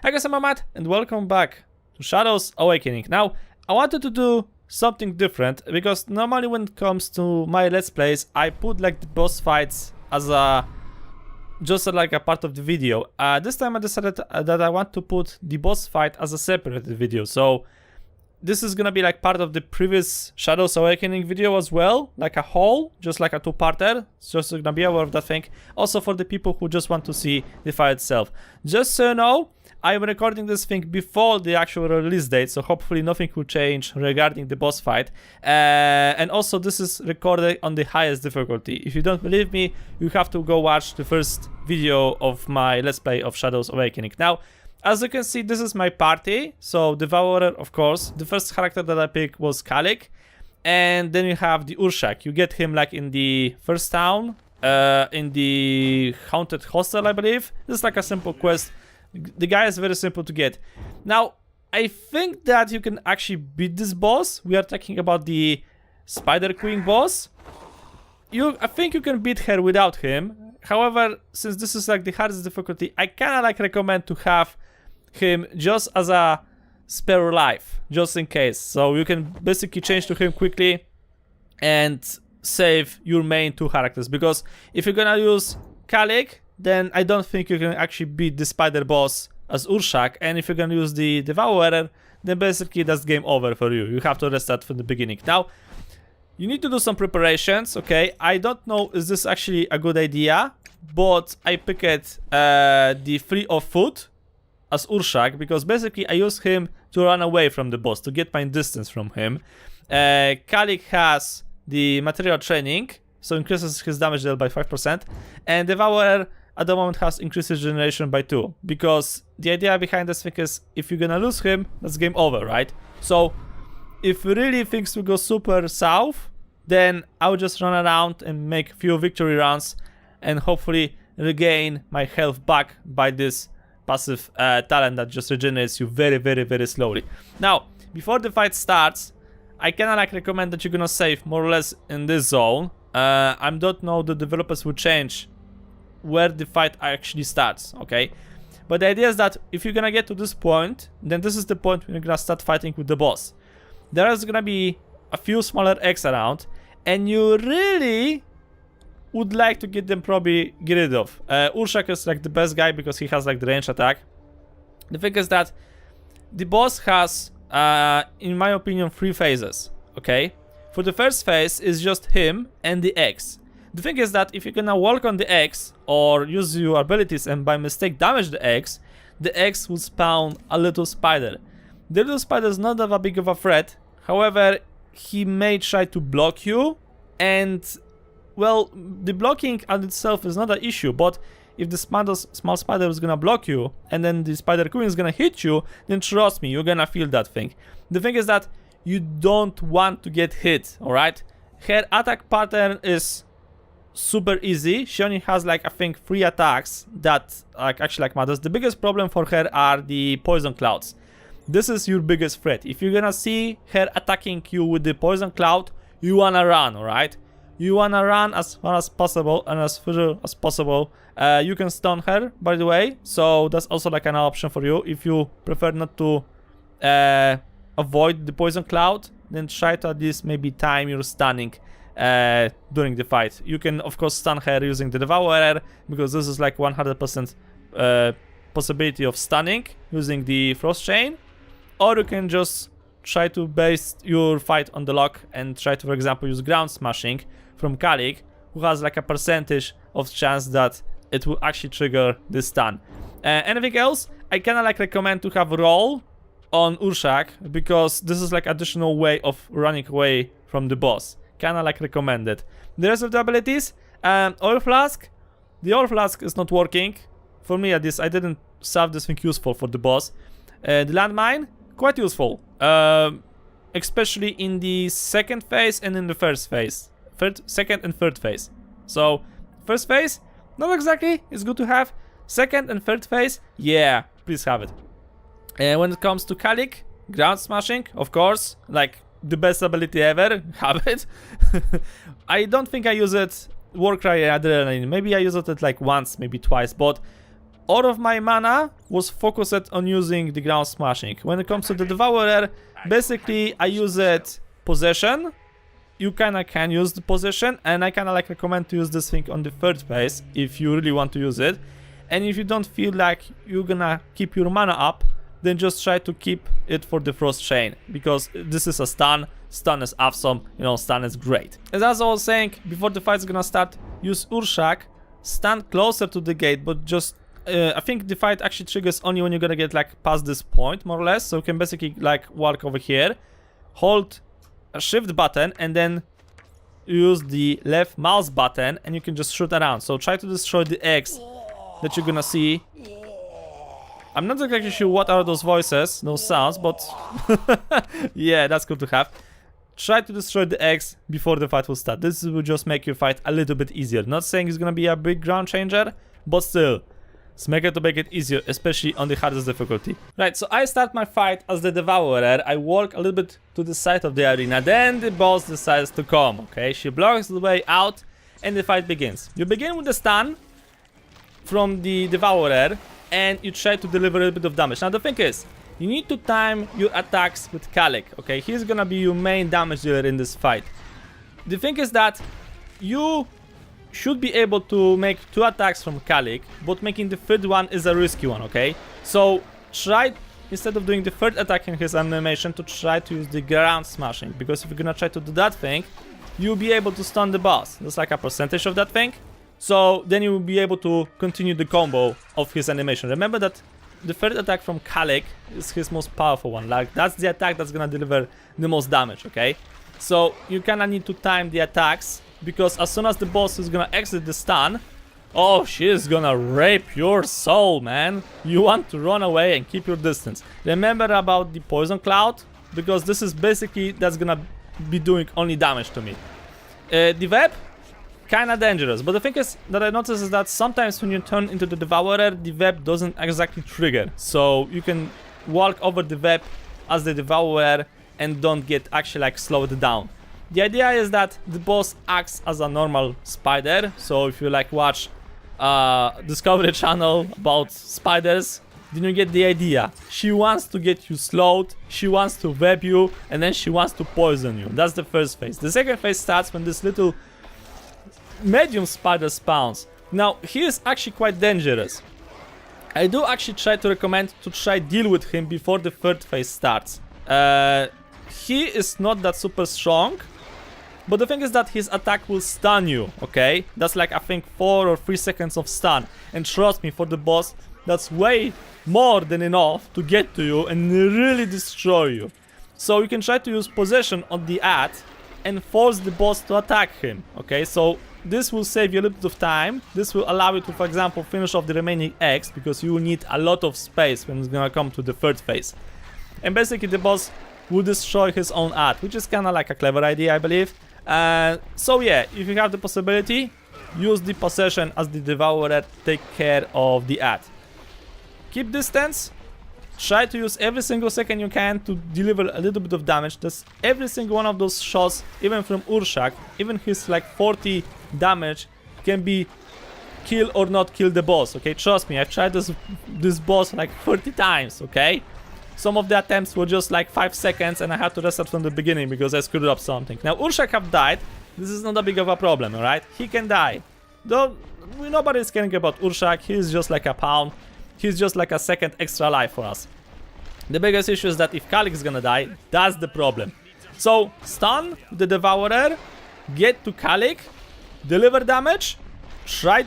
Hi guys, I'm Matt and welcome back to Shadows Awakening. Now, I wanted to do something different because normally when it comes to my Let's Plays, I put like the boss fights as a like a part of the video. This time I decided that I want to put the boss fight as a separate video. So this is gonna be like part of the previous Shadows Awakening video as well, like a whole, just like a two-parter. It's just gonna be aware of that thing. Also for the people who just want to see the fight itself. Just so you know, I'm recording this thing before the actual release date, so hopefully nothing will change regarding the boss fight. And also this is recorded on the highest difficulty. If you don't believe me, you have to go watch the first video of my Let's Play of Shadows Awakening. Now, as you can see, this is my party. So Devourer, of course. The first character that I picked was Kalik. And then you have the Urshak. You get him like in the first town, in the Haunted Hostel, I believe. This is like a simple quest. The guy is very simple to get. Now, I think that you can actually beat this boss. We are talking about the Spider Queen boss. I think you can beat her without him. However, since this is like the hardest difficulty, I kind of like recommend to have him just as a spare life, just in case. So you can basically change to him quickly and save your main two characters. Because if you're gonna use Kalik, then I don't think you can actually beat the spider boss as Urshak. And if you're gonna use the Devourer, then basically that's game over for you. You have to restart from the beginning. Now, you need to do some preparations, okay? I don't know is this actually a good idea, but I picked the Free of Food as Urshak because basically I use him to run away from the boss, to get my distance from him. Kalik has the Material Training, so increases his damage dealt by 5%, and Devourer at the moment has increased his generation by 2, because the idea behind this thing is if you're gonna lose him, that's game over, right? So if really things will go super south, then I'll just run around and make a few victory runs and hopefully regain my health back by this passive talent that just regenerates you very slowly. Now, before the fight starts, I kinda like recommend that you're gonna save more or less in this zone. I don't know, the developers will change where the fight actually starts, okay? But the idea is that if you're gonna get to this point, then this is the point when you're gonna start fighting with the boss. There is gonna be a few smaller eggs around, and you really would like to get them probably get rid of. Urshak is like the best guy because he has like the range attack. The thing is that the boss has, in my opinion, 3 phases, okay? For the first phase is just him and the eggs. The thing is that if you're gonna walk on the eggs or use your abilities and by mistake damage the eggs will spawn a little spider. The little spider is not that big of a threat, however, he may try to block you, and well, the blocking on itself is not an issue, but if the small spider is gonna block you and then the Spider Queen is gonna hit you, then trust me, you're gonna feel that thing. The thing is that you don't want to get hit, alright? Her attack pattern is super easy. She only has like I think 3 attacks that like actually like matters. The biggest problem for her are the poison clouds. This is your biggest threat. If you're gonna see her attacking you with the poison cloud, you wanna run, alright? You wanna run as far as possible and as far as possible. You can stun her, by the way, so that's also like an option for you. If you prefer not to avoid the poison cloud, then try to at least maybe time your stunning during the fight. You can of course stun her using the Devourer, because this is like 100% possibility of stunning using the Frost Chain. Or you can just try to base your fight on the lock and try to, for example, use Ground Smashing from Kalik, who has like a percentage of chance that it will actually trigger the stun. Anything else? I kinda like recommend to have Roll on Urshak, because this is like additional way of running away from the boss. Kinda like recommended. The rest of the abilities, Oil Flask. The Oil Flask is not working. For me at least, I didn't have this thing useful for the boss. The Landmine, quite useful. Especially in the second phase and in the first phase. Second and third phase. So, first phase, not exactly, it's good to have. Second and third phase, yeah, please have it. And when it comes to Kalik, Ground Smashing, of course, like the best ability ever, have it. I don't think I use it Warcry Adrenaline, maybe I use it like once, maybe twice, but all of my mana was focused on using the ground smashing. When it comes to the Devourer, basically I use it possession. You kinda can use the possession, and I kinda like recommend to use this thing on the third phase if you really want to use it. And if you don't feel like you're gonna keep your mana up, then just try to keep it for the Frost Chain, because this is a stun. Stun is awesome, you know, stun is great. As I was saying, before the fight's gonna start, use Urshak, stand closer to the gate, but just I think the fight actually triggers only when you're gonna get like past this point, more or less. So you can basically like walk over here, hold a shift button, and then use the left mouse button, and you can just shoot around. So try to destroy the eggs that you're gonna see. I'm not exactly sure what are those voices, those sounds, but yeah, that's cool to have. Try to destroy the eggs before the fight will start. This will just make your fight a little bit easier. Not saying it's gonna be a big ground changer, but still, smack it to make it easier, especially on the hardest difficulty. Right, so I start my fight as the Devourer. I walk a little bit to the side of the arena. Then the boss decides to come, okay? She blocks the way out, and the fight begins. You begin with the stun from the Devourer, and you try to deliver a little bit of damage. Now the thing is, you need to time your attacks with Kalik, okay? He's gonna be your main damage dealer in this fight. The thing is that you should be able to make 2 attacks from Kalik, but making the third one is a risky one, okay? So try, instead of doing the third attack in his animation, to try to use the ground smashing, because if you're gonna try to do that thing, you'll be able to stun the boss. There's like a percentage of that thing. So then you will be able to continue the combo of his animation. Remember that the third attack from Kalik is his most powerful one. Like, that's the attack that's gonna deliver the most damage, okay? So you kinda need to time the attacks, because as soon as the boss is gonna exit the stun, oh, she's gonna rape your soul, man. You want to run away and keep your distance. Remember about the poison cloud, because this is basically, that's gonna be doing only damage to me. The web, kinda dangerous, but the thing is that I noticed is that sometimes when you turn into the Devourer, the web doesn't exactly trigger. So you can walk over the web as the Devourer and don't get actually like slowed down. The idea is that the boss acts as a normal spider. So if you like watch Discovery Channel about spiders, then you get the idea. She wants to get you slowed, she wants to web you, and then she wants to poison you. That's the first phase. The second phase starts when this little medium spider spawns. Now he is actually quite dangerous. I do actually try to recommend to try deal with him before the third phase starts. He is not that super strong, but the thing is that his attack will stun you, okay? That's like I think 4 or 3 seconds of stun, and trust me, for the boss that's way more than enough to get to you and really destroy you. So you can try to use possession on the ad and force the boss to attack him, okay? So this will save you a little bit of time. This will allow you to, for example, finish off the remaining eggs, because you will need a lot of space when it's gonna come to the third phase. And basically the boss will destroy his own ad, which is kinda like a clever idea, I believe. So yeah, if you have the possibility, use the possession as the Devourer, take care of the ad. Keep distance. Try to use every single second you can to deliver a little bit of damage. That's every single one of those shots, even from Urshak, even his like 40 damage can be kill or not kill the boss, okay? Trust me, I've tried this boss like 30 times, okay? Some of the attempts were just like 5 seconds and I had to restart from the beginning because I screwed up something. Now Urshak have died. This is not a big of a problem, alright? He can die. Though nobody's caring about Urshak, he's just like a pawn. He's just like a second extra life for us. The biggest issue is that if Kalik is gonna die, that's the problem. So, stun the Devourer, get to Kalik, deliver damage, try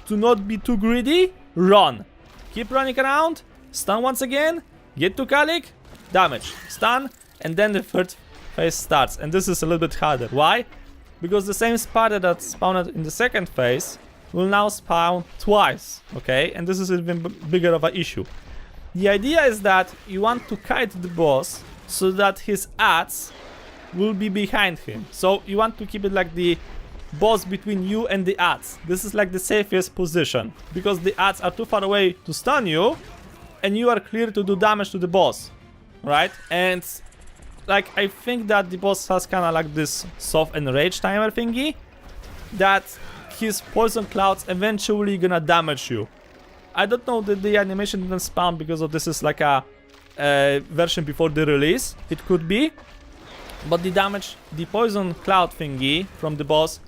to not be too greedy, run. Keep running around, stun once again, get to Kalik, damage, stun, and then the third phase starts. And this is a little bit harder. Why? Because the same spider that spawned in the second phase will now spawn twice, okay? And this is even bigger of an issue. The idea is that you want to kite the boss so that his ads will be behind him. So you want to keep it like the boss between you and the ads. This is like the safest position, because the ads are too far away to stun you and you are clear to do damage to the boss, right? And like I think that the boss has kind of like this soft and rage timer thingy, that his poison clouds eventually gonna damage you. I don't know that the animation didn't spawn because of this is like a version before the release. It could be. But the damage, the poison cloud thingy from the boss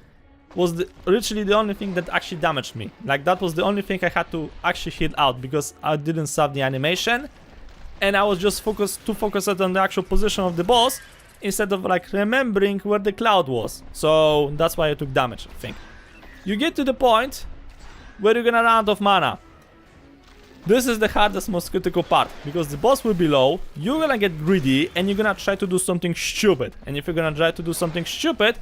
was literally the only thing that actually damaged me. Like that was the only thing I had to actually hit out because I didn't save the animation. And I was just focused on the actual position of the boss instead of like remembering where the cloud was. So that's why I took damage, I think. You get to the point where you're gonna run out of mana. This is the hardest, most critical part, because the boss will be low, you're gonna get greedy, and you're gonna try to do something stupid. And if you're gonna try to do something stupid,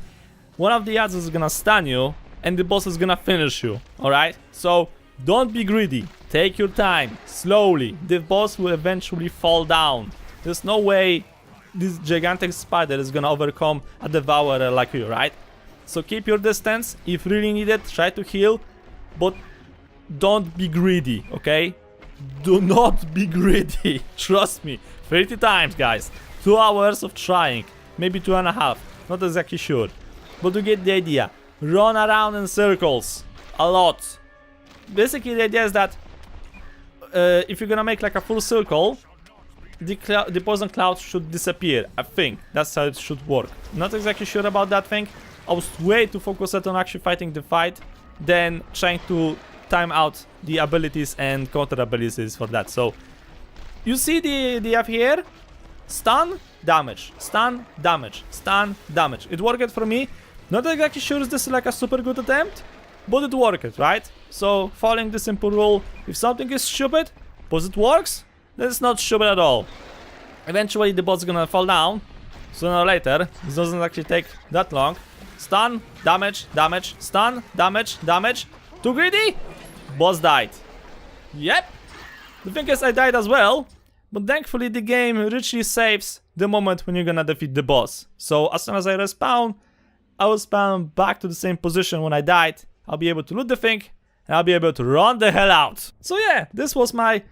one of the odds is gonna stun you, and the boss is gonna finish you, alright? So, don't be greedy, take your time, slowly, the boss will eventually fall down. There's no way this gigantic spider is gonna overcome a Devourer like you, right? So keep your distance, if really needed, try to heal, but don't be greedy, okay? Do not be greedy, trust me, 30 times guys, 2 hours of trying, maybe 2.5, not exactly sure, but you get the idea. Run around in circles, a lot. Basically the idea is that if you're gonna make like a full circle, the poison cloud should disappear, I think, that's how it should work. Not exactly sure about that thing, I was way too focused on actually fighting the fight than trying to time out the abilities and counter abilities for that. So you see the F here, stun, damage, stun, damage, stun, damage. It worked for me. Not exactly sure if this is like a super good attempt, but it worked, right? So following the simple rule, if something is stupid but it works, then it's not stupid at all. Eventually the boss is gonna fall down sooner or later. This doesn't actually take that long. Stun, damage, damage, stun, damage, damage. Too greedy? Boss died. Yep. The thing is, I died as well, but thankfully the game richly saves the moment when you're gonna defeat the boss. So as soon as I respawn, I will spawn back to the same position when I died. I'll be able to loot the thing, and I'll be able to run the hell out. So yeah, this was my,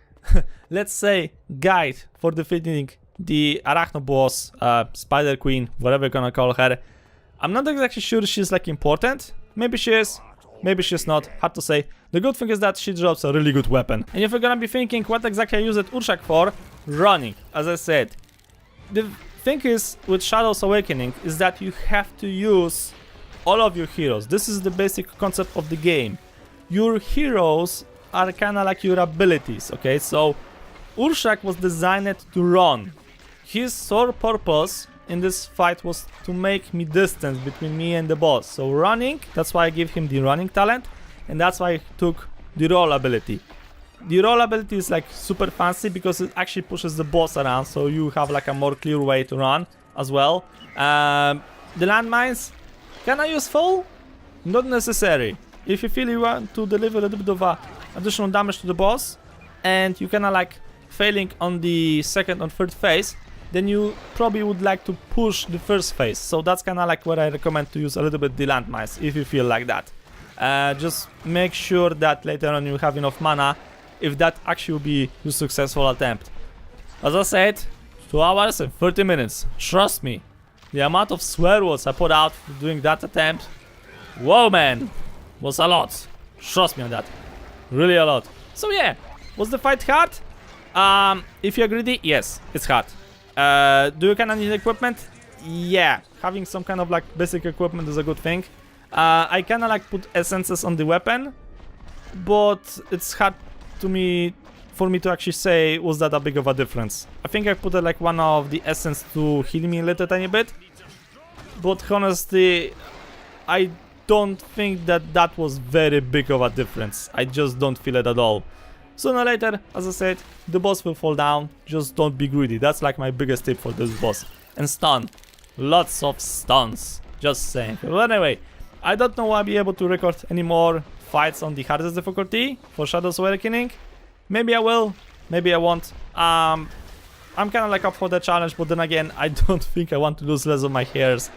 let's say, guide for defeating the Arachno boss, Spider Queen, whatever you're gonna call her. I'm not exactly sure she's like important. Maybe she is. Maybe she's not, hard to say. The good thing is that she drops a really good weapon. And if you're gonna be thinking what exactly I use it Urshak for, running, as I said. The thing is with Shadow's Awakening is that you have to use all of your heroes. This is the basic concept of the game. Your heroes are kinda like your abilities, okay? So Urshak was designed to run. His sole purpose in this fight was to make me distance between me and the boss. So running, that's why I give him the running talent, and that's why I took the roll ability. The roll ability is like super fancy because it actually pushes the boss around, so you have like a more clear way to run as well. The landmines, kinda useful, not necessary. If you feel you want to deliver a little bit of additional damage to the boss, and you kinda like failing on the second or third phase, then you probably would like to push the first phase. So that's kind of like what I recommend, to use a little bit the landmines if you feel like that. Just make sure that later on you have enough mana if that actually will be your successful attempt. As I said, 2 hours and 30 minutes. Trust me, the amount of swear words I put out doing that attempt, whoa man, was a lot. Trust me on that, really a lot. So yeah, was the fight hard? If you're greedy, yes, it's hard. Do you kinda need equipment? Yeah, having some kind of like basic equipment is a good thing. I kinda like put essences on the weapon, but it's hard for me to actually say was that a big of a difference. I think I put like one of the essence to heal me a little tiny bit, but honestly, I don't think that was very big of a difference. I just don't feel it at all. Sooner or later, as I said, the boss will fall down, just don't be greedy. That's like my biggest tip for this boss. And stun. Lots of stuns. Just saying. But anyway, I don't know if I'll be able to record any more fights on the hardest difficulty for Shadow's Awakening. Maybe I will, maybe I won't. I'm kinda like up for the challenge, but then again, I don't think I want to lose less of my hairs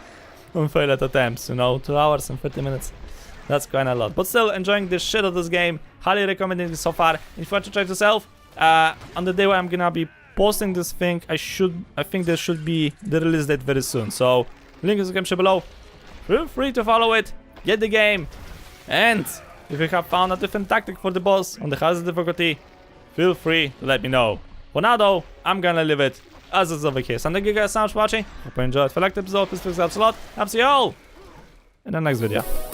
on failed attempts, you know, 2 hours and 30 minutes. That's kinda a lot, but still enjoying the shit of this game. Highly recommending it so far. If you want to try it yourself, on the day where I'm gonna be posting this thing, I think there should be the release date very soon. So link is in the description below. Feel free to follow it, get the game, and If you have found a different tactic for the boss on the hardest difficulty, feel free to let me know. For now though, I'm gonna leave it as is over here. So thank you guys so much for watching. Hope you enjoyed. If you liked the episode, please subscribe a lot. I'll see you all in the next video.